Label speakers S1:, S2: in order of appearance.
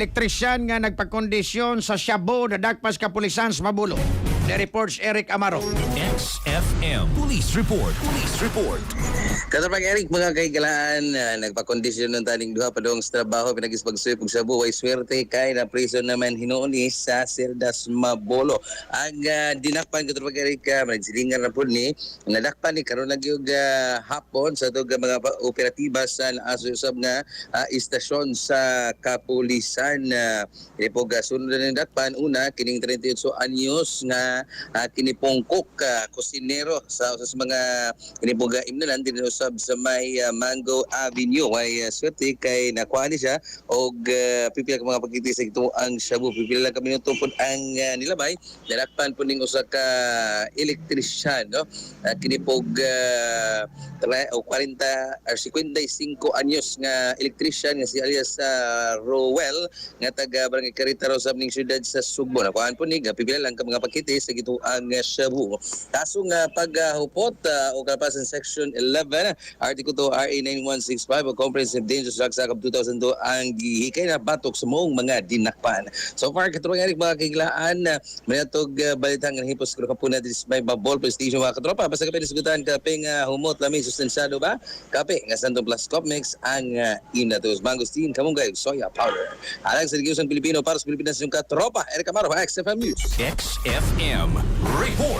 S1: Elektrisyan nga nagpakondisyon sa Shabu na dagpas kapulisan sa Mabulo. The reports Eric Amaro.
S2: XFM Police Report. Police Report.
S3: Katarpang Eric, mga kaigalaan, nagpakondisyon ng taning duha pa doong sa trabaho, pinagispagsuyop sa buhay swerte kay na prison naman hinuuni sa Cerdas Mabolo. Ang dinakpan Katarpang Eric, managsilingan na po ni, nadakpan ni karon lagi og hapon sa itong mga operatiba sa naasusab nga istasyon sa kapulisan. Inipog sunod na dakpan, una, kining 38 anyos nga kinipongkok kusinero sa usas mga inipog imnanan din usab sa may Mango Avenue. Ay swerte kay nakuha ni siya og pipila ka mga pagkiti sa ito ang Shabu. Pipila lang kami minuto po ang nilabay. Dalakpan po ning usa ka elektrisyan, no? Kinipog 40 or 55 anyos nga elektrisyan nga si alias Rowell nga taga Barangay Caritaro sa ning syudad sa Sugbo. Nakuhaan po ni pipila lang ka mga pagkiti sa ito ang Shabu. Kaso nga paghupot o kalapasan section 11 article to RA 9165 o Comprehensive Dangerous Drugs Act of 2002 ang gihikay na batok sa moong mga dinakpan. So far katurang Eric, mga kiglaan manatog balitang ng hipos ko kapuna dis may Babol Police Station mga katropa. Basta kape disgutan kape nga humot lami sustansyado ba? Kape nga Santo Plus Cop Mix ang inatos mangosteen kamunggay soya powder. Alang sa Digyosan Pilipino para sa Pilipinas yung katropa. Eric Amaro, XFM News.
S2: XFM Report.